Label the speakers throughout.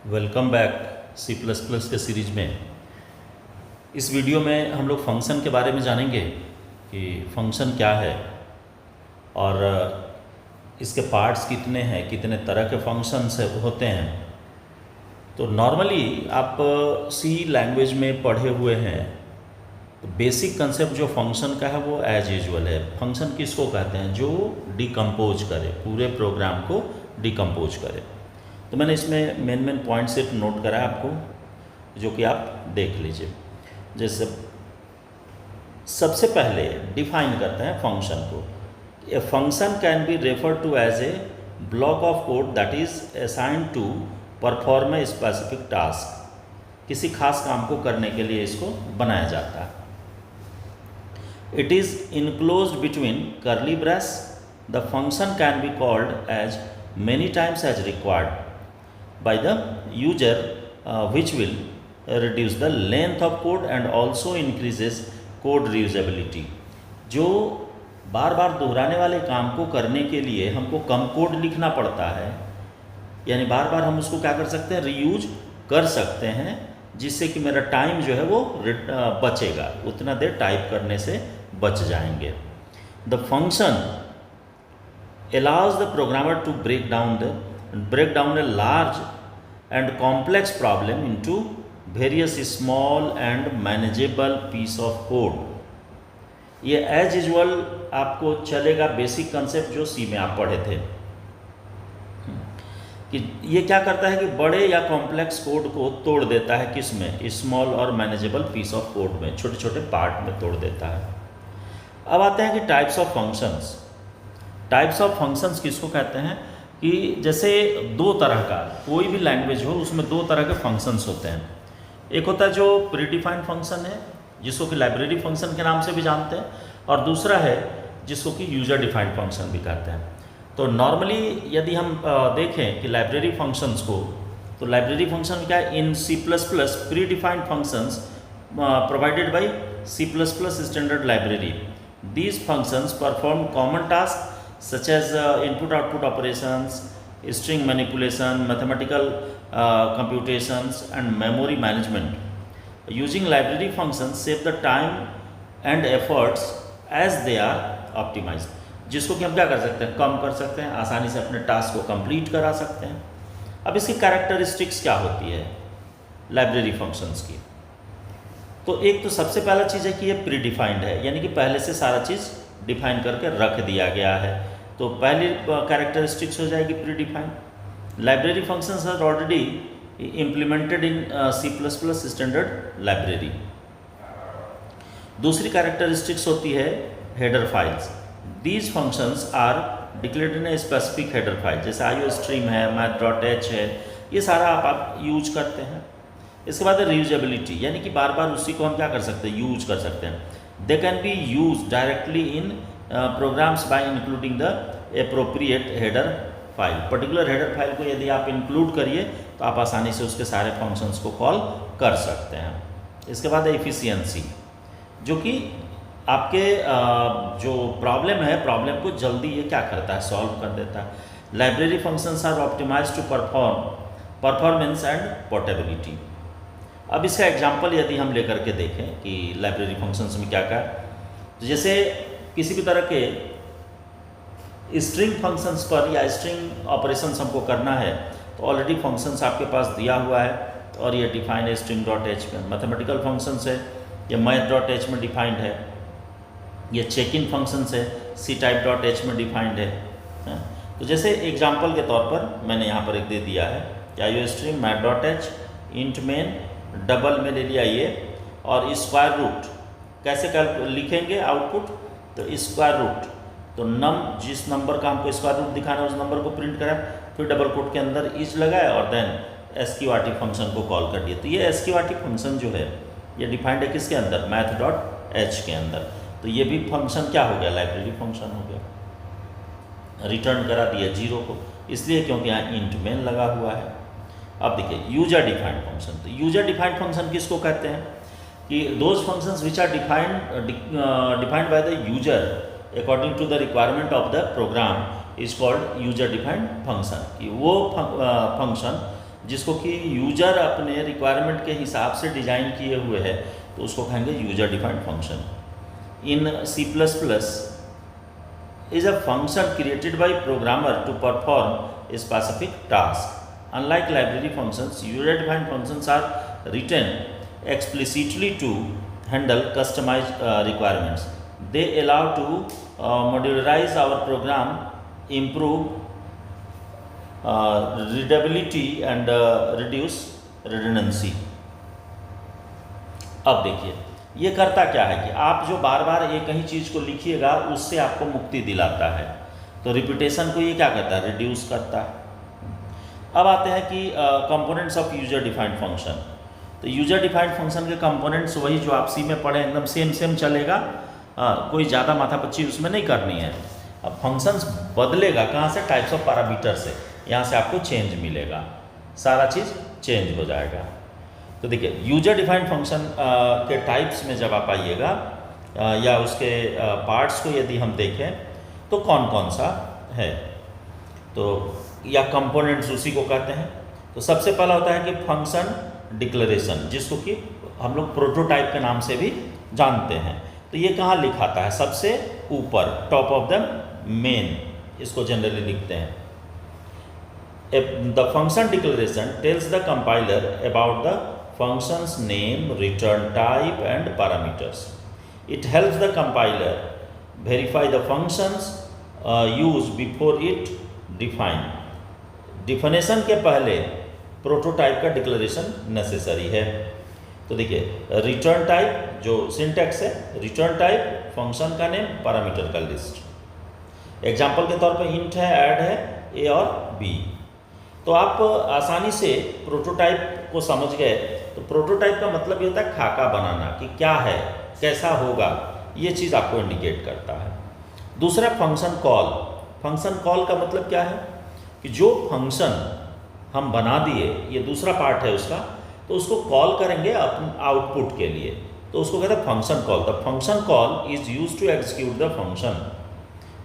Speaker 1: Welcome back C plus plus के series में। इस वीडियो में हम लोग फंक्शन के बारे में जानेंगे कि फंक्शन क्या है और इसके पार्ट्स कितने हैं, कितने तरह के फंक्शंस होते हैं। तो नॉर्मली आप सी लैंग्वेज में पढ़े हुए हैं तो बेसिक कंसेप्ट जो फंक्शन का है वो एज यूजुअल है। फंक्शन किसको कहते हैं? जो डिकम्पोज करे, पूरे प्रोग्राम को डिकम्पोज करे। तो मैंने इसमें मेन पॉइंट सिर्फ नोट करा है आपको, जो कि आप देख लीजिए। जैसे सबसे पहले डिफाइन करते हैं फंक्शन को। A function can be refer to as a block of code that is assigned to perform a specific task. किसी खास काम को करने के लिए इसको बनाया जाता है। It is enclosed between curly brace. The function can be called as many times as required by the user, which will reduce the length of code and also increases code reusability। जो बार बार दोहराने वाले काम को करने के लिए हमको कम code लिखना पड़ता है, यानी बार बार हम उसको क्या कर सकते हैं, रीयूज कर सकते हैं, जिससे कि मेरा टाइम जो है वो बचेगा, उतना देर टाइप करने से बच जाएंगे। The function allows the programmer to break down a large and complex problem into various small and manageable piece of code। ये एज यूजुअल आपको चलेगा बेसिक कंसेप्ट जो सी में आप पढ़े थे कि ये क्या करता है कि बड़े या कॉम्प्लेक्स कोड को तोड़ देता है। किस में? स्मॉल और मैनेजेबल पीस ऑफ कोड में, छोटे छोटे पार्ट में तोड़ देता है। अब आते हैं कि types of functions. Types of functions किसको कहते हैं? कि जैसे दो तरह का कोई भी लैंग्वेज हो उसमें दो तरह के फंक्शंस होते हैं। एक होता है जो प्रीडिफाइंड फंक्शन है, जिसको कि लाइब्रेरी फंक्शन के नाम से भी जानते हैं, और दूसरा है जिसको कि यूजर डिफाइंड फंक्शन भी कहते हैं। तो नॉर्मली यदि हम देखें कि लाइब्रेरी फंक्शंस को, तो लाइब्रेरी फंक्शन क्या है? In C plus plus predefined functions provided by C plus plus standard library. These functions perform common task such as input-output operations, string manipulation, mathematical computations and memory management. Using library functions save the time and efforts as they are optimized। जिसको कि हम क्या कर सकते हैं, कम कर सकते हैं, आसानी से अपने टास्क को कंप्लीट करा सकते हैं। अब इसकी कैरेक्टरिस्टिक्स क्या होती है लाइब्रेरी फंक्शंस की? तो एक तो सबसे पहला चीज़ है कि ये प्री डिफाइंड है, यानी कि पहले से सारा चीज़ डिफाइन करके रख दिया गया है। तो पहली कैरेक्टरिस्टिक्स हो जाएगी predefined. Library functions are already implemented in C plus plus standard library. दूसरी कैरेक्टरिस्टिक्स होती है header files. These functions are declared in a specific header file, जैसे IOStream है, math.h है, ये सारा आप यूज करते हैं। इसके बाद रीयूजेबिलिटी, यानी कि बार बार उसी को हम क्या कर सकते हैं, यूज कर सकते हैं। They can be used directly in programs by including the appropriate header file। Particular header file को यदि आप इंक्लूड करिए तो आप आसानी से उसके सारे फंक्शंस को कॉल कर सकते हैं। इसके बाद एफिशिएंसी, जो कि आपके जो प्रॉब्लम है, प्रॉब्लम को जल्दी ये क्या करता है, सॉल्व कर देता है। Library functions are optimised to performance and portability. अब इसका एग्जाम्पल यदि हम लेकर के देखें कि लाइब्रेरी फंक्शंस में क्या क्या, तो जैसे किसी भी तरह के स्ट्रिंग फंक्शंस पर या स्ट्रिंग ऑपरेशंस हमको करना है तो ऑलरेडी फंक्शंस आपके पास दिया हुआ है, और ये डिफाइंड है string.h में। मैथमेटिकल फंक्शंस है, ये math.h में डिफाइंड है। ये चेक इन फंक्शंस है, ctype.h में डिफाइंड है। तो जैसे एग्जाम्पल के तौर पर मैंने यहाँ पर एक दे दिया है कि IOStream math.h int main double में ले लिया ये, और स्क्वायर रूट कैसे लिखेंगे आउटपुट, तो स्क्वायर रूट, तो जिस नंबर का हमको स्क्वायर रूट दिखाना है उस नंबर को प्रिंट करा, फिर डबल कोट के अंदर इज लगाया और देन sqrt फंक्शन को कॉल कर दिया। तो ये sqrt फंक्शन जो है ये डिफाइंड है किसके अंदर, math.h के अंदर। तो ये भी फंक्शन क्या हो गया, लाइब्रेरी फंक्शन हो गया। रिटर्न करा दिया 0 को, इसलिए क्योंकि यहाँ इंट मेन लगा हुआ है। अब देखिए यूजर डिफाइंड फंक्शन। तो यूजर डिफाइंड फंक्शन किसको कहते हैं कि those functions which are defined by the user according to the requirement of the program is called user defined function. कि वो फंक्शन जिसको कि यूजर अपने रिक्वायरमेंट के हिसाब से डिजाइन किए हुए है तो उसको कहेंगे user defined function. In C++ is a function created by programmer to perform a specific task. Unlike library functions, user-defined functions are written explicitly to handle customized requirements. They allow to modularize our program, improve readability and reduce redundancy. अब देखिए ये करता क्या है कि आप जो बार बार एक ही चीज़ को लिखिएगा उससे आपको मुक्ति दिलाता है। तो रिपीटेशन को ये क्या करता है, रिड्यूस करता है। अब आते हैं कि components of user defined function. तो यूजर डिफाइंड फंक्शन के कंपोनेंट्स वही जो आप सी में पढ़े, एकदम सेम चलेगा, कोई ज़्यादा माथापच्ची उसमें नहीं करनी है। अब फंक्शंस बदलेगा कहाँ से, टाइप्स ऑफ पैरामीटर से, यहाँ से आपको चेंज मिलेगा, सारा चीज़ चेंज हो जाएगा। तो देखिए यूजर डिफाइंड फंक्शन के टाइप्स में जब आप आइएगा या उसके पार्ट्स को यदि हम देखें तो कौन कौन सा है, तो या कंपोनेंट्स उसी को कहते हैं। तो सबसे पहला होता है कि फंक्शन डिक्लेरेशन, जिसको कि हम लोग प्रोटोटाइप के नाम से भी जानते हैं। तो ये कहाँ लिखाता है, सबसे ऊपर, टॉप ऑफ द मेन, इसको जनरली लिखते हैं। The function declaration tells the compiler about the function's name, return type and parameters. It helps the compiler verify the functions used before it define. Definition के पहले prototype का declaration necessary है। तो देखिए return type जो syntax है, return type function का name, parameter का लिस्ट। एग्जाम्पल के तौर पे इंट है, ऐड है, ए और बी। तो आप आसानी से प्रोटोटाइप को समझ गए। तो प्रोटोटाइप का मतलब ये होता है खाका बनाना, कि क्या है, कैसा होगा, ये चीज़ आपको इंडिकेट करता है। दूसरा फंक्शन कॉल। फंक्शन कॉल का मतलब क्या है कि जो फंक्शन हम बना दिए, ये दूसरा पार्ट है उसका, तो उसको कॉल करेंगे अपने आउटपुट के लिए, तो उसको कहते हैं function call. The function call is use to execute the function.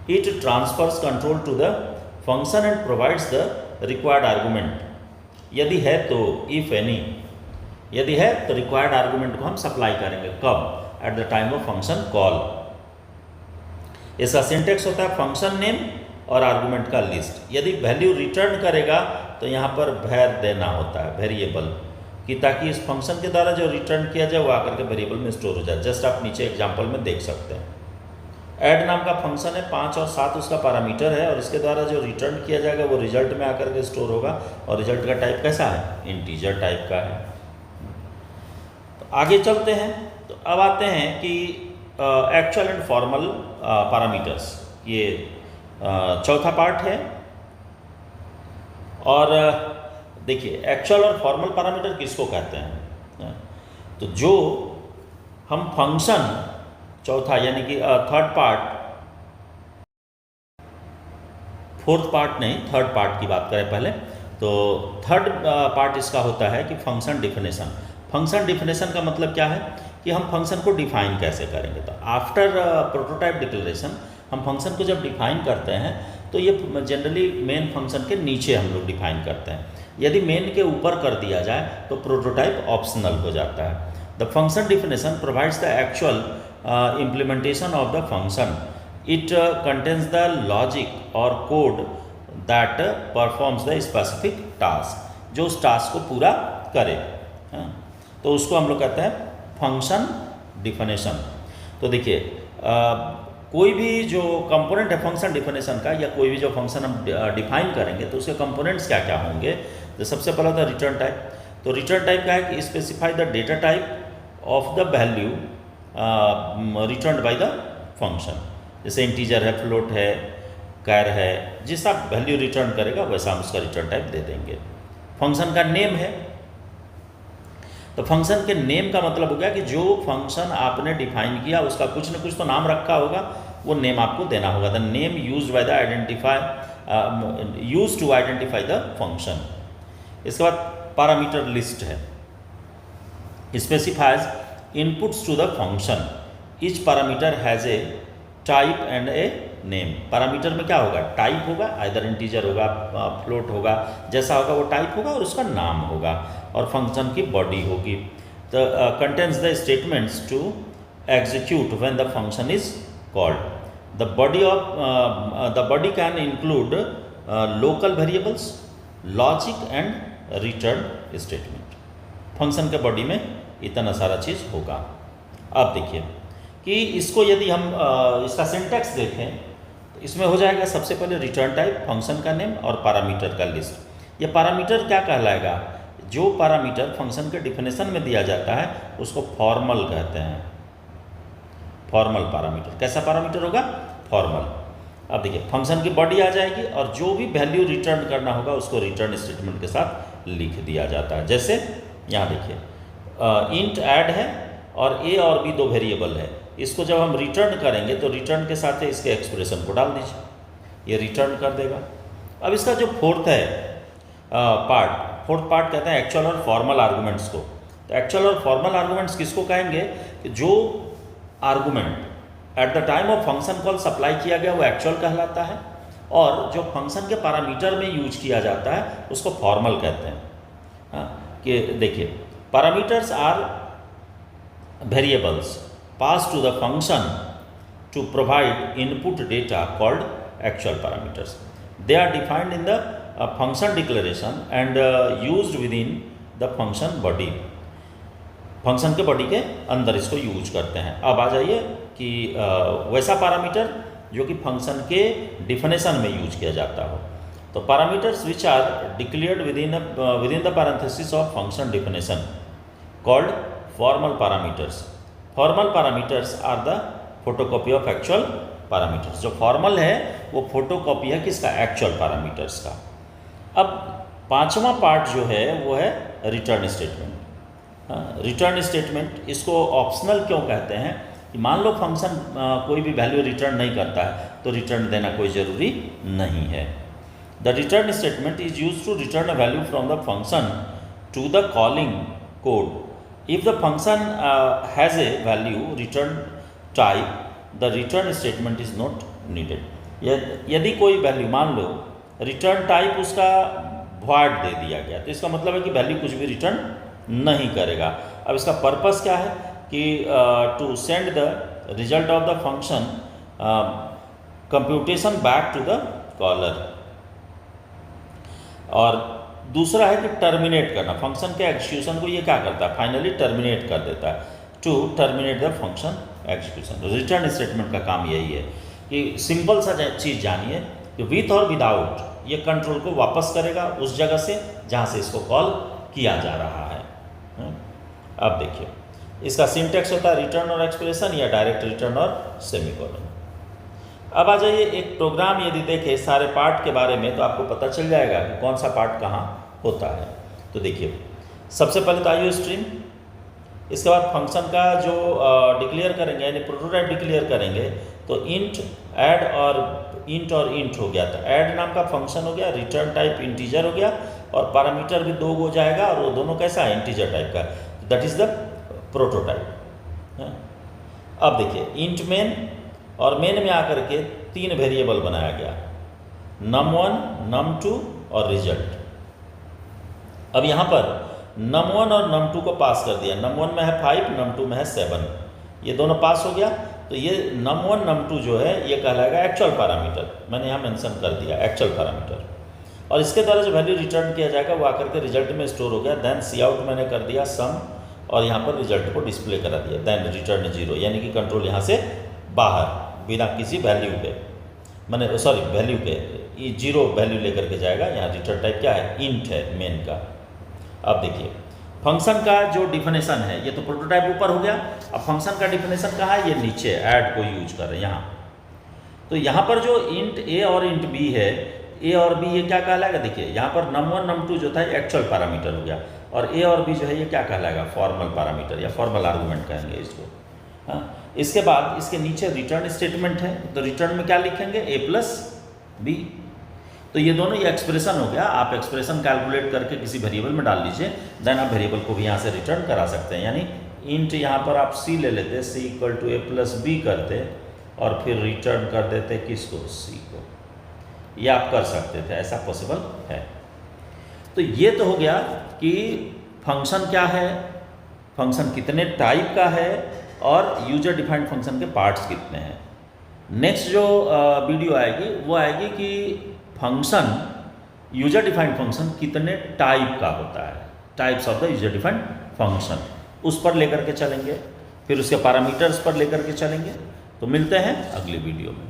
Speaker 1: It transfers control to the function and provides the required argument. यदि है तो इफ एनी, यदि है तो रिक्वायर्ड आर्गूमेंट को हम सप्लाई करेंगे, कब, at the time of function call. इसका सिंटेक्स होता है फंक्शन नेम और आर्गूमेंट का लिस्ट। यदि वैल्यू रिटर्न करेगा तो यहाँ पर वैर देना होता है, वेरिएबल, कि ताकि इस फंक्शन के द्वारा जो रिटर्न किया जाए वो आकर के वेरिएबल में स्टोर हो जाए। जस्ट आप नीचे एग्जाम्पल में देख सकते हैं। ऐड नाम का फंक्शन है, 5 और 7 उसका पैरामीटर है, और इसके द्वारा जो रिटर्न किया जाएगा वो रिजल्ट में आकर के स्टोर होगा, और रिजल्ट का टाइप कैसा है, इंटीजर टाइप का है। तो आगे चलते हैं। तो अब आते हैं कि एक्चुअल एंड फॉर्मल पैरामीटर्स, ये चौथा पार्ट है। और देखिए एक्चुअल और फॉर्मल पैरामीटर किसको कहते हैं, तो जो हम फंक्शन, चौथा यानी कि थर्ड पार्ट, फोर्थ पार्ट नहीं, थर्ड पार्ट की बात करें पहले। तो थर्ड पार्ट इसका होता है कि फंक्शन डिफिनेशन। फंक्शन डिफिनेशन का मतलब क्या है कि हम फंक्शन को डिफाइन कैसे करेंगे। तो आफ्टर प्रोटोटाइप डिक्लेरेशन हम फंक्शन को जब डिफाइन करते हैं तो ये जनरली मेन फंक्शन के नीचे हम लोग डिफाइन करते हैं। यदि मेन के ऊपर कर दिया जाए तो प्रोटोटाइप ऑप्शनल हो जाता है। The function definition provides the actual implementation of the function. It contains the logic or code that performs the specific task, जो उस टास्क को पूरा करे। तो उसको हम लोग कहते हैं फंक्शन डिफिनेशन। तो देखिए कोई भी जो कंपोनेंट है फंक्शन डिफिनेशन का, या कोई भी जो फंक्शन हम डिफाइन करेंगे तो उसके कंपोनेंट्स क्या क्या होंगे। तो सबसे पहला था रिटर्न टाइप। तो रिटर्न टाइप का है कि specify the data type of the value return by the function. जैसे इंटीजर है, फ्लोट है, कैर है, जिसका वैल्यू रिटर्न करेगा वैसा हम उसका रिटर्न टाइप दे देंगे। फंक्शन का नेम है, तो फंक्शन के नेम का मतलब हो गया कि जो फंक्शन आपने डिफाइन किया उसका कुछ न कुछ तो नाम रखा होगा, वो नेम आपको देना होगा। The name used by the identify, used to identify the function. इसके बाद पैरामीटर लिस्ट है, specifies inputs to the function. Each parameter has a type and a name. Parameter में क्या होगा, टाइप होगा, आइदर इंटीजर होगा, फ्लोट होगा, जैसा होगा वो टाइप होगा और उसका नाम होगा, और फंक्शन की बॉडी होगी। तो contains the statements to execute when the function is called. The body can include local variables, logic and return statement. Function के बॉडी में इतना सारा चीज़ होगा। अब देखिए कि इसको यदि हम इसका सिंटैक्स देखें तो इसमें हो जाएगा सबसे पहले रिटर्न टाइप, फंक्शन का नेम और पैरामीटर का लिस्ट। ये पैरामीटर क्या कहलाएगा, जो पैरामीटर फंक्शन के डिफिनेशन में दिया जाता है उसको फॉर्मल कहते हैं, फॉर्मल पैरामीटर। कैसा पैरामीटर होगा, फॉर्मल। अब देखिए फंक्शन की बॉडी आ जाएगी और जो भी वैल्यू रिटर्न करना होगा उसको रिटर्न स्टेटमेंट के साथ लिख दिया जाता है। जैसे यहाँ देखिए इंट ऐड है और ए और बी दो वेरिएबल है, इसको जब हम रिटर्न करेंगे तो रिटर्न के साथ इसके एक्सप्रेशन को डाल दीजिए, ये रिटर्न कर देगा। अब इसका जो फोर्थ पार्ट कहते हैं एक्चुअल और फॉर्मल आर्गूमेंट्स को। तो एक्चुअल और फॉर्मल आर्गूमेंट्स किसको कहेंगे, कि जो argument at the time of function call supply किया गया वो एक्चुअल कहलाता है, और जो फंक्शन के पैरामीटर में यूज किया जाता है उसको फॉर्मल कहते हैं। हाँ, कि देखिए parameters are variables passed to the function to provide input data called actual parameters. They are defined in the function declaration and used within the function body. Function के बॉडी के अंदर इसको यूज करते हैं। अब आ जाइए कि वैसा पैरामीटर जो कि फंक्शन के डिफिनेशन में यूज किया जाता हो। तो parameters which are declared within the parenthesis of function definition called formal parameters. Formal parameters are the photocopy of actual parameters. जो फॉर्मल है वो फोटोकॉपी है किसका, एक्चुअल पैरामीटर्स का। अब पांचवा पार्ट जो है वो है रिटर्न स्टेटमेंट। रिटर्न स्टेटमेंट इसको ऑप्शनल क्यों कहते हैं, कि मान लो फंक्शन कोई भी वैल्यू रिटर्न नहीं करता है तो रिटर्न देना कोई ज़रूरी नहीं है। The return statement is use to return a value from the function to the calling code. If the function has a value return type, the return statement is not needed. यदि कोई value मान लो return type उसका void दे दिया गया तो इसका मतलब है कि वैल्यू कुछ भी रिटर्न नहीं करेगा। अब इसका पर्पस क्या है कि to send the result of the function computation back to the caller, और दूसरा है कि टर्मिनेट करना। फंक्शन के एग्जीक्यूशन को ये क्या करता है, फाइनली टर्मिनेट कर देता है, to terminate the function execution. Return statement का काम यही है कि सिंपल सा चीज़ जानिए कि विथ और विदाउट ये कंट्रोल को वापस करेगा उस जगह से जहाँ से इसको कॉल किया जा रहा है। अब देखिए इसका सिंटेक्स होता है रिटर्न और एक्सप्रेशन या डायरेक्ट रिटर्न और सेमीकोलन। अब आ जाइए एक प्रोग्राम यदि देखें सारे पार्ट के बारे में तो आपको पता चल जाएगा कि कौन सा पार्ट कहाँ होता है। तो देखिए सबसे पहले तो आईओ स्ट्रीम, इसके बाद फंक्शन का जो डिक्लेयर करेंगे यानी प्रोटोटाइप डिक्लेयर करेंगे तो इंट ऐड और इंट हो गया। तो ऐड नाम का फंक्शन हो गया, रिटर्न टाइप इंटीजर हो गया और पैरामीटर भी 2 हो जाएगा और वो दोनों कैसा है, इंटीजर टाइप का। That is the prototype. अब देखिए इंट मेन और मेन में आकर के 3 वेरिएबल बनाया गया, num1, num2 और रिजल्ट। अब यहाँ पर num1 और num2 को पास कर दिया, num1 में है 5, num2 में है 7, ये दोनों पास हो गया। तो ये num1 num2 जो है ये कहलाएगा एक्चुअल पैरामीटर, मैंने यहाँ मेंशन कर दिया एक्चुअल पैरामीटर। और इसके द्वारा जो वैल्यू रिटर्न किया जाएगा वो आकर के रिजल्ट में स्टोर हो गया। देन सी आउट मैंने कर दिया सम और यहाँ पर रिजल्ट को डिस्प्ले करा दिया। देन रिटर्न 0 यानी कि कंट्रोल यहाँ से बाहर बिना किसी वैल्यू के, मैंने सॉरी वैल्यू के 0 वैल्यू लेकर के जाएगा। यहाँ रिटर्न टाइप क्या है, इंट है मेन का। अब देखिए फंक्शन का जो डिफिनेशन है ये तो प्रोटोटाइप ऊपर हो गया, अब फंक्शन का डिफिनेशन कहाँ है, ये नीचे ऐड को यूज कर रहे हैं यहाँ। तो यहाँ पर जो इंट ए और इंट बी है, ए और बी ये क्या कहलाएगा, देखिए यहाँ पर num1 num2 जो था एक्चुअल पैरामीटर हो गया और ए और बी जो है ये क्या कहलाएगा, फॉर्मल पैरामीटर या फॉर्मल आर्गूमेंट कहेंगे इसको। हाँ, इसके बाद इसके नीचे रिटर्न स्टेटमेंट है, तो रिटर्न में क्या लिखेंगे, ए प्लस बी। तो ये दोनों ये एक्सप्रेशन हो गया, आप एक्सप्रेशन कैलकुलेट करके किसी वेरिएबल में डाल लीजिए, देन आप वेरिएबल को भी यहाँ से रिटर्न करा सकते हैं। यानी इंट यहाँ पर आप सी ले लेते, C equal to A plus B करते और फिर रिटर्न कर देते किसको, सी को। ये आप कर सकते थे, ऐसा पॉसिबल है। तो ये तो हो गया कि फंक्शन क्या है, फंक्शन कितने टाइप का है और यूजर डिफाइंड फंक्शन के पार्ट्स कितने हैं। नेक्स्ट जो वीडियो आएगी वो आएगी कि फंक्शन, यूजर डिफाइंड फंक्शन कितने टाइप का होता है, types of the user defined function, उस पर लेकर के चलेंगे, फिर उसके पैरामीटर्स पर लेकर के चलेंगे। तो मिलते हैं अगली वीडियो में।